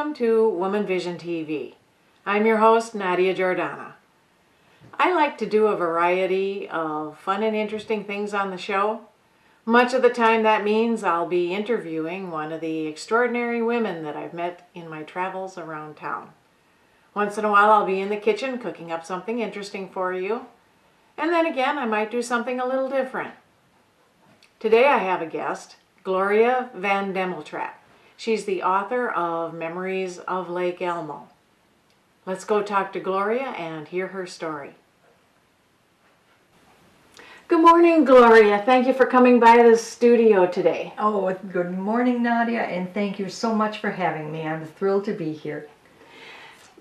welcome to WomanVision TV. I'm your host, Nadia Giordana. I like to do a variety of fun and interesting things on the show. Much of the time that means I'll be interviewing one of the extraordinary women that I've met in my travels around town. Once in a while I'll be in the kitchen cooking up something interesting for you. And then again I might do something a little different. Today I have a guest, Gloria VanDemmeltraadt. She's the author of Memories of Lake Elmo. Let's go talk to Gloria and hear her story. Good morning, Gloria. Thank you for coming by the studio today. Oh, good morning, Nadia, and thank you so much for having me. I'm thrilled to be here.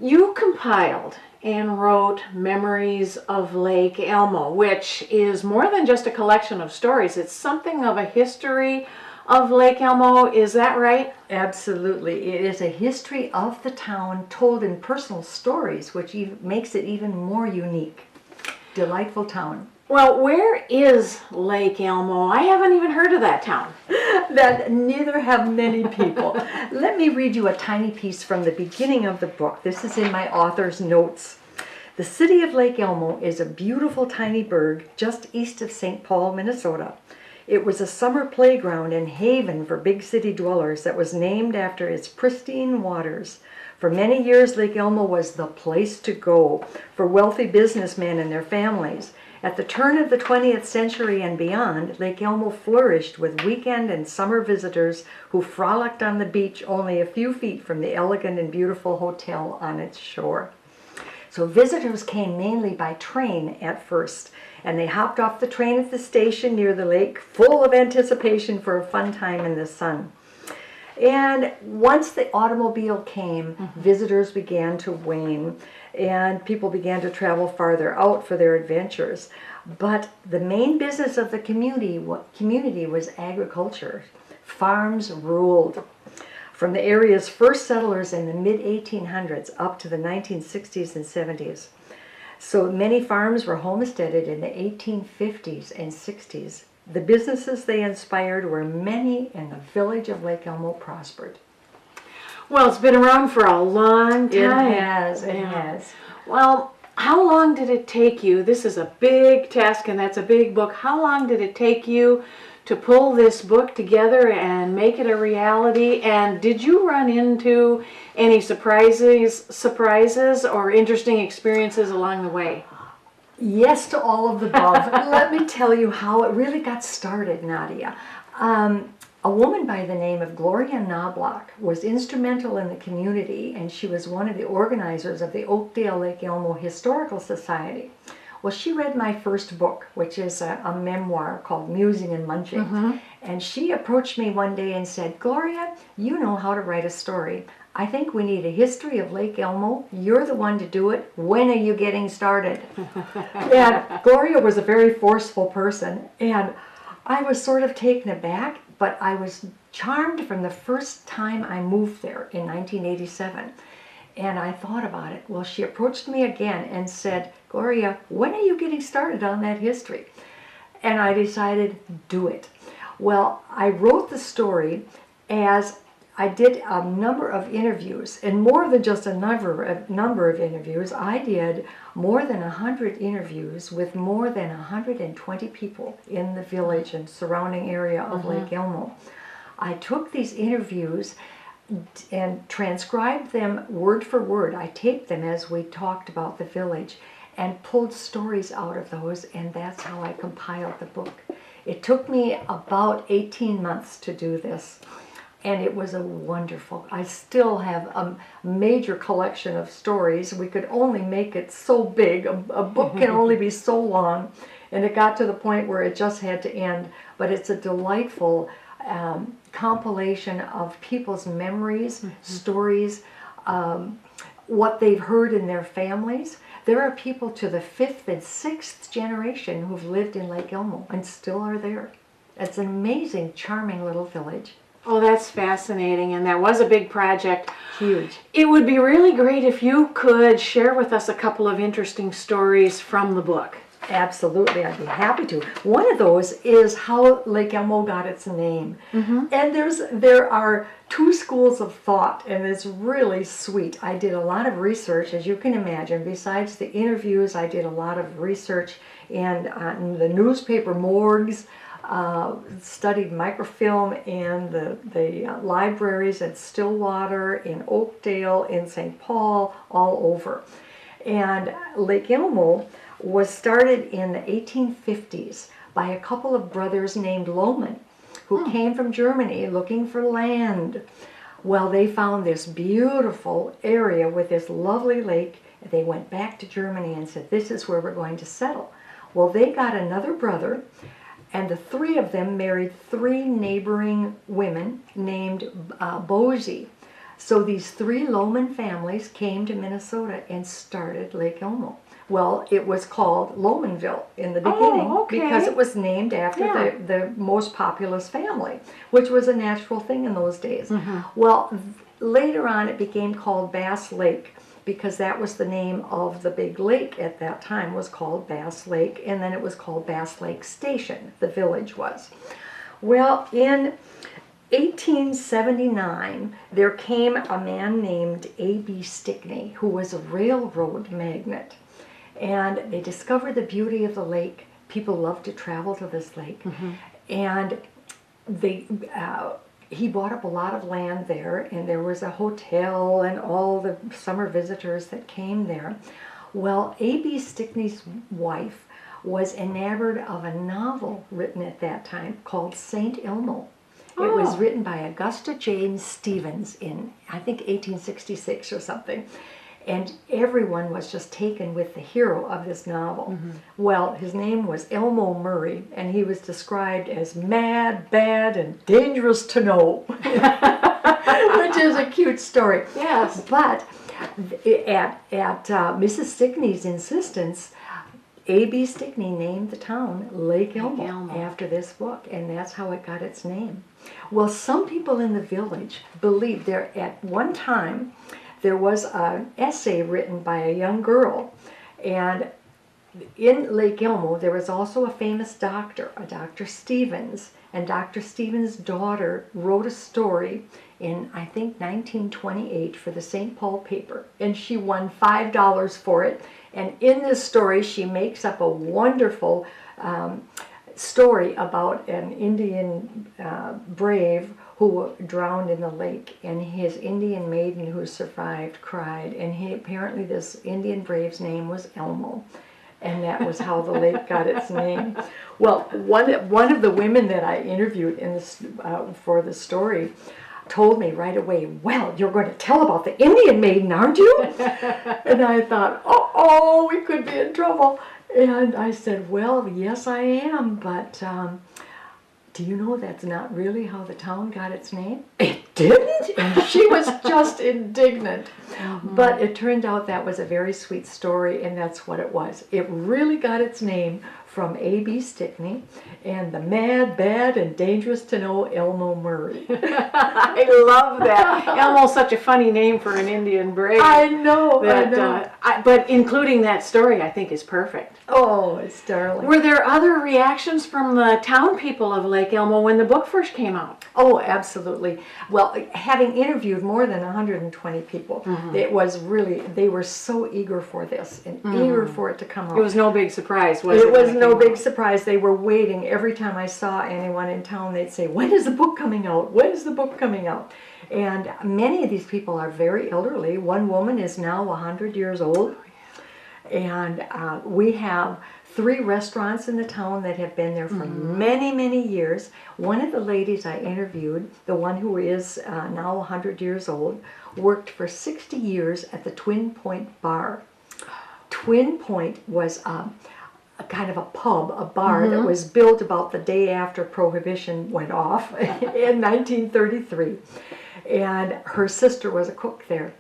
You compiled and wrote Memories of Lake Elmo, which is more than just a collection of stories. It's something of a history of Lake Elmo, is that right? Absolutely. It is a history of the town told in personal stories, which makes it even more unique. Delightful town. Well, where is Lake Elmo? I haven't even heard of that town. That neither have many people. Let me read you a tiny piece from the beginning of the book. This is in my author's notes. The city of Lake Elmo is a beautiful tiny burg just east of St. Paul, Minnesota. It was a summer playground and haven for big city dwellers that was named after its pristine waters. For many years, Lake Elmo was the place to go for wealthy businessmen and their families. At the turn of the 20th century and beyond, Lake Elmo flourished with weekend and summer visitors who frolicked on the beach only a few feet from the elegant and beautiful hotel on its shore. So visitors came mainly by train at first, and they hopped off the train at the station near the lake, full of anticipation for a fun time in the sun. And once the automobile came, visitors began to wane, and people began to travel farther out for their adventures. But the main business of the community was agriculture. Farms ruled. From the area's first settlers in the mid-1800s up to the 1960s and 70s. So many farms were homesteaded in the 1850s and 60s. The businesses they inspired were many, and the village of Lake Elmo prospered. Well, it's been around for a long time. It has. Well, how long did it take you? This is a big task and that's a big book. How long did it take you to pull this book together and make it a reality? And did you run into any surprises or interesting experiences along the way? Yes to all of the above. Let me tell you how it really got started, Nadia. A woman by the name of Gloria VanDemmeltraadt was instrumental in the community, and she was one of the organizers of the Oakdale Lake Elmo Historical Society. Well, she read my first book, which is a memoir called Musing and Munching. And she approached me one day and said, Gloria, you know how to write a story. I think we need a history of Lake Elmo. You're the one to do it. When are you getting started? And Gloria was a very forceful person, and I was sort of taken aback, but I was charmed from the first time I moved there in 1987. And I thought about it. Well, she approached me again and said, Gloria, when are you getting started on that history? And I decided, do it. Well, I wrote the story as I did a number of interviews, and more than just a number of interviews. I did more than 100 interviews with more than 120 people in the village and surrounding area of Lake Elmo. I took these interviews and transcribed them word for word. I taped them as we talked about the village and pulled stories out of those, and that's how I compiled the book. It took me about 18 months to do this. And it was a wonderful, I still have a major collection of stories. We could only make it so big. A book can only be so long. And it got to the point where it just had to end. But it's a delightful compilation of people's memories, stories, what they've heard in their families. There are people to the 5th and 6th generation who've lived in Lake Elmo and still are there. It's an amazing, charming little village. Oh, that's fascinating, and that was a big project. Huge. It would be really great if you could share with us a couple of interesting stories from the book. Absolutely, I'd be happy to. One of those is how Lake Elmo got its name. And there are two schools of thought, and it's really sweet. I did a lot of research, as you can imagine. Besides the interviews, I did a lot of research in the newspaper morgues, studied microfilm in the libraries at Stillwater, in Oakdale, in St. Paul, all over. And Lake Elmo was started in the 1850s by a couple of brothers named Lohman, who came from Germany looking for land. Well, they found this beautiful area with this lovely lake. They went back to Germany and said, this is where we're going to settle. Well, they got another brother, and the three of them married three neighboring women named Bosie. So these three Lohman families came to Minnesota and started Lake Elmo. Well, it was called Lohmanville in the beginning because it was named after the most populous family, which was a natural thing in those days. Well, later on it became called Bass Lake because that was the name of the big lake at that time, was called Bass Lake, and then it was called Bass Lake Station, the village was. Well, in 1879, there came a man named A.B. Stickney, who was a railroad magnate. And they discovered the beauty of the lake. People loved to travel to this lake. And he bought up a lot of land there, and there was a hotel and all the summer visitors that came there. Well, A.B. Stickney's wife was enamored of a novel written at that time called St. Elmo. It was written by Augusta Jane Stevens in, I think, 1866 or something. And everyone was just taken with the hero of this novel. Well, his name was Elmo Murray, and he was described as mad, bad, and dangerous to know, which is a cute story. Yes. But at Mrs. Stickney's insistence, A.B. Stickney named the town Lake Elmo after this book, and that's how it got its name. Well, some people in the village believe there at one time there was an essay written by a young girl, and in Lake Elmo there was also a famous doctor, a Dr. Stevens, and Dr. Stevens' daughter wrote a story in, I think, 1928 for the St. Paul paper, and she won $5 for it. And in this story she makes up a wonderful story about an Indian brave who drowned in the lake, and his Indian maiden who survived cried, and apparently this Indian brave's name was Elmo, and that was how the lake got its name. Well, one of the women that I interviewed in this for the story told me right away, well, you're going to tell about the Indian maiden, aren't you? And I thought, oh, we could be in trouble. And I said, well, yes, I am, but do you know that's not really how the town got its name? It didn't? And she was just indignant. But it turned out that was a very sweet story, and that's what it was. It really got its name from A.B. Stickney and the mad, bad, and dangerous to know Elmo Murray. I love that. Elmo's such a funny name for an Indian brave. I know. But including that story, I think, is perfect. Oh, it's darling. Were there other reactions from the town people of Lake Elmo when the book first came out? Oh, absolutely. Well, having interviewed more than 120 people, it was really, they were so eager for this and eager for it to come out. It was no big surprise, was it? It was no big surprise. They were waiting. Every time I saw anyone in town, they'd say, when is the book coming out? When is the book coming out? And many of these people are very elderly. One woman is now 100 years old. And we have 3 restaurants in the town that have been there for many, many years. One of the ladies I interviewed, the one who is now 100 years old, worked for 60 years at the Twin Point Bar. Twin Point was a kind of a pub, a bar that was built about the day after Prohibition went off in 1933. And her sister was a cook there.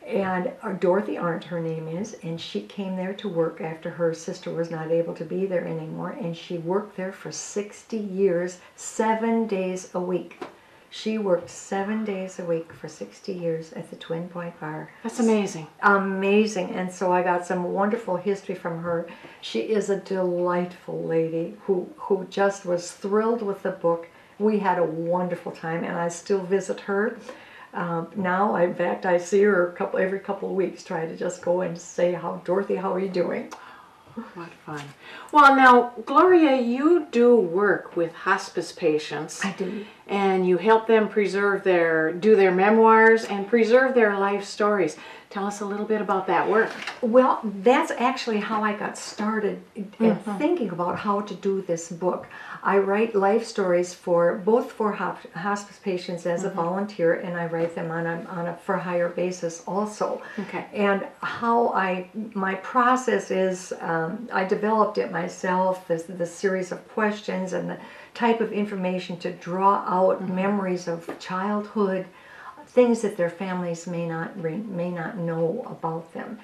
And Dorothy Arndt, her name is, and she came there to work after her sister was not able to be there anymore, and she worked there for 60 years, 7 days a week. She worked 7 days a week for 60 years at the Twin Point Bar. That's amazing. Amazing. And so I got some wonderful history from her. She is a delightful lady who just was thrilled with the book. We had a wonderful time, and I still visit her. Now, in fact, I see her every couple of weeks, try to just go and say, Dorothy, how are you doing? What fun. Well, now, Gloria, you do work with hospice patients. I do. And you help them do their memoirs and preserve their life stories. Tell us a little bit about that work. Well, that's actually how I got started in thinking about how to do this book. I write life stories both for hospice patients as a volunteer, and I write them on a for hire basis also. Okay. And my process is, I developed it myself, the series of questions and the type of information to draw out memories of childhood, things that their families may not know about them.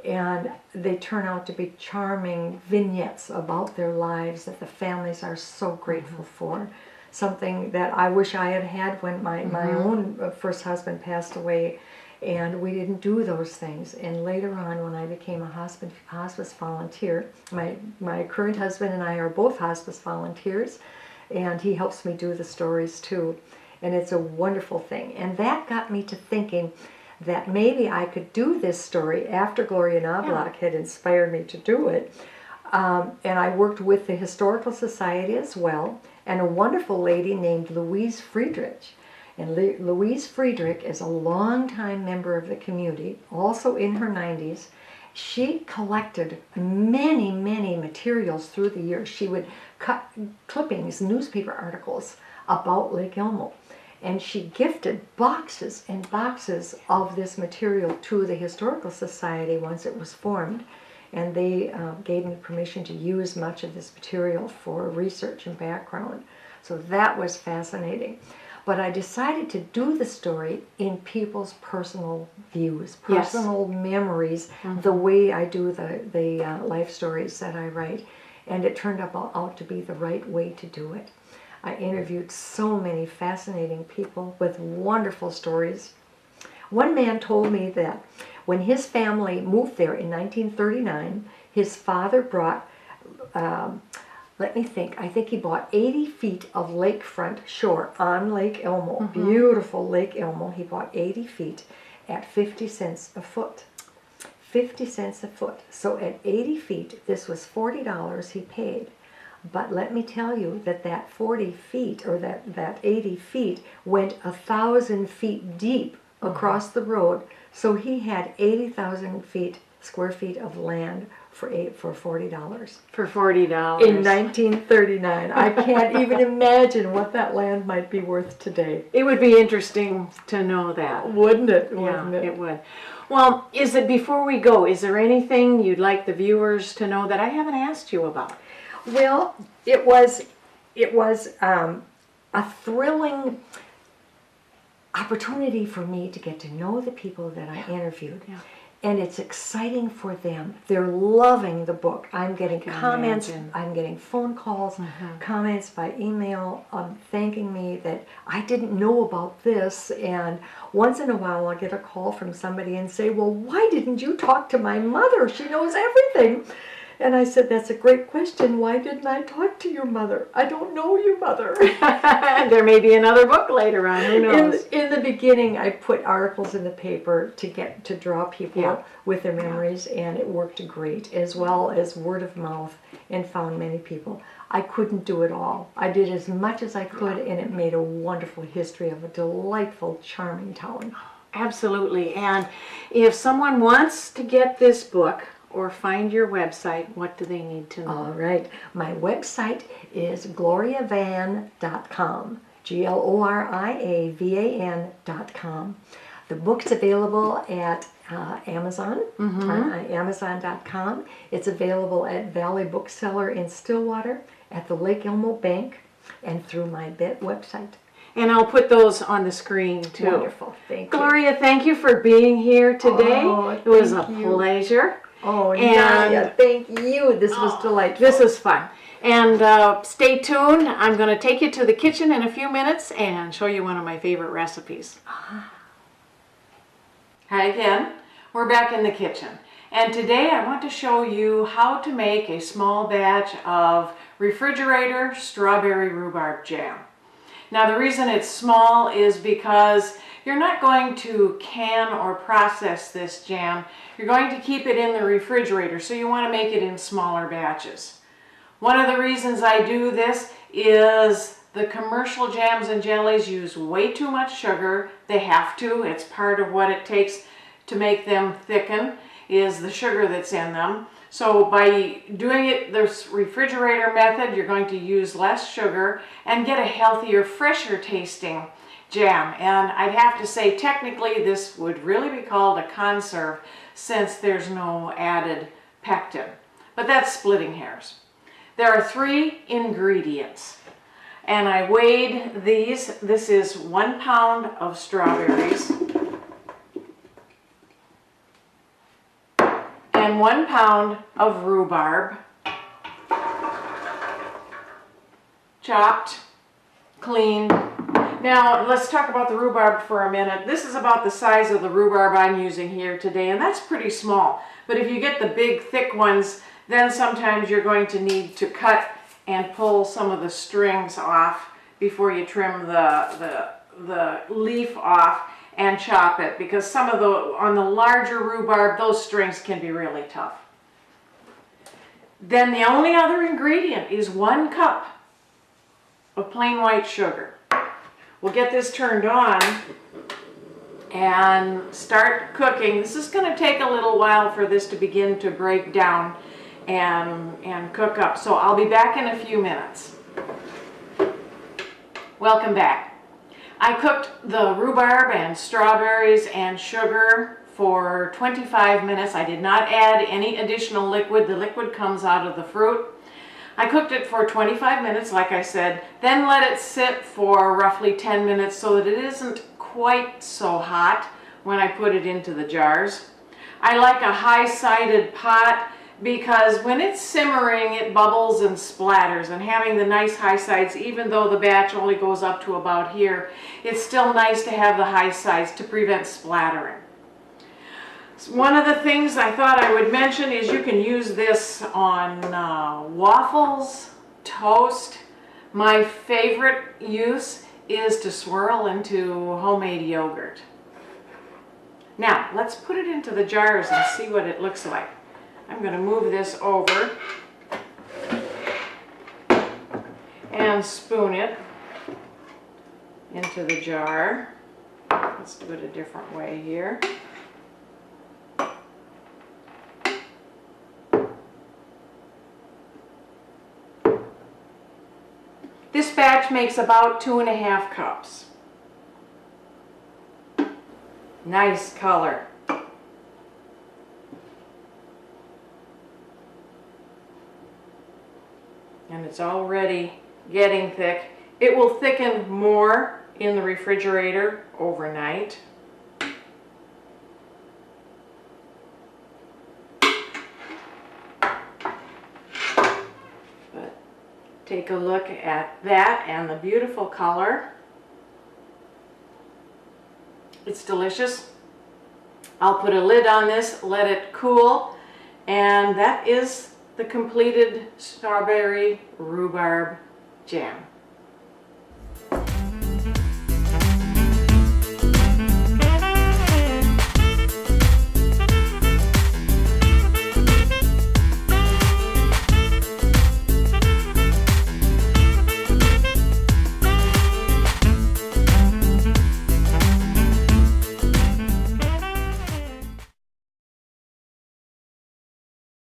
And they turn out to be charming vignettes about their lives that the families are so grateful for. Something that I wish I had had when my own first husband passed away, and we didn't do those things. And later on, when I became a hospice volunteer, my current husband and I are both hospice volunteers, and he helps me do the stories too. And it's a wonderful thing. And that got me to thinking that maybe I could do this story after Gloria Knobloch had inspired me to do it. And I worked with the Historical Society as well, and a wonderful lady named Louise Friedrich. And Louise Friedrich is a longtime member of the community, also in her 90s. She collected many, many materials through the years. She would cut clippings, newspaper articles about Lake Elmo. And she gifted boxes and boxes of this material to the Historical Society once it was formed. And they gave me permission to use much of this material for research and background. So that was fascinating. But I decided to do the story in people's personal views, personal memories, the way I do the life stories that I write. And it turned out to be the right way to do it. I interviewed so many fascinating people with wonderful stories. One man told me that when his family moved there in 1939, his father brought, let me think, I think he bought 80 feet of lakefront shore on Lake Elmo, beautiful Lake Elmo. He bought 80 feet at 50 cents a foot. 50 cents a foot. So at 80 feet, this was $40 he paid. But let me tell you that 40 feet, or that 80 feet, went 1,000 feet deep across the road. So he had 80,000 square feet of land for $40. For $40. In 1939. I can't even imagine what that land might be worth today. It would be interesting to know that. Wouldn't it? Yeah, it would. Well, before we go, is there anything you'd like the viewers to know that I haven't asked you about? Well, it was a thrilling opportunity for me to get to know the people that I interviewed. Yeah. And it's exciting for them. They're loving the book. I'm getting comments, I'm getting phone calls, comments by email thanking me that I didn't know about this. And once in a while I'll get a call from somebody and say, well, why didn't you talk to my mother? She knows everything. And I said, that's a great question. Why didn't I talk to your mother? I don't know your mother. There may be another book later on. Who knows? In the beginning, I put articles in the paper to draw people with their memories, and it worked great, as well as word of mouth, and found many people. I couldn't do it all. I did as much as I could, and it made a wonderful history of a delightful, charming town. Absolutely. And if someone wants to get this book, or find your website, what do they need to know? All right. My website is gloriavan.com, GloriaVan.com. The book's available at Amazon, on Amazon.com. It's available at Valley Bookseller in Stillwater, at the Lake Elmo Bank, and through my website. And I'll put those on the screen too. Wonderful. Thank you. Gloria, thank you for being here today. It was a pleasure. Oh, Nadia, thank you. This was delightful. This is fun. And stay tuned. I'm going to take you to the kitchen in a few minutes and show you one of my favorite recipes. Hi again. We're back in the kitchen. And today I want to show you how to make a small batch of refrigerator strawberry rhubarb jam. Now the reason it's small is because you're not going to can or process this jam. You're going to keep it in the refrigerator, so you want to make it in smaller batches. One of the reasons I do this is the commercial jams and jellies use way too much sugar. They have to. It's part of what it takes to make them thicken, is the sugar that's in them. So by doing it this refrigerator method, you're going to use less sugar and get a healthier, fresher tasting jam. And I'd have to say technically this would really be called a conserve since there's no added pectin. But that's splitting hairs. There are 3 ingredients, and I weighed these. This is 1 pound of strawberries and 1 pound of rhubarb, chopped, cleaned. Now let's talk about the rhubarb for a minute. This is about the size of the rhubarb I'm using here today, and that's pretty small. But if you get the big thick ones, then sometimes you're going to need to cut and pull some of the strings off before you trim the leaf off and chop it, because some of on the larger rhubarb, those strings can be really tough. Then the only other ingredient is 1 cup of plain white sugar. We'll get this turned on and start cooking. This is going to take a little while for this to begin to break down and cook up. So I'll be back in a few minutes. Welcome back. I cooked the rhubarb and strawberries and sugar for 25 minutes. I did not add any additional liquid. The liquid comes out of the fruit. I cooked it for 25 minutes, like I said, then let it sit for roughly 10 minutes so that it isn't quite so hot when I put it into the jars. I like a high-sided pot because when it's simmering, it bubbles and splatters, and having the nice high sides, even though the batch only goes up to about here, it's still nice to have the high sides to prevent splattering. One of the things I thought I would mention is you can use this on waffles, toast. My favorite use is to swirl into homemade yogurt. Now, let's put it into the jars and see what it looks like. I'm going to move this over and spoon it into the jar. Let's do it a different way here. This batch makes about 2½ cups. Nice color. And it's already getting thick. It will thicken more in the refrigerator overnight. But take a look at that and the beautiful color. It's delicious. I'll put a lid on this, let it cool, and that is the completed strawberry rhubarb jam.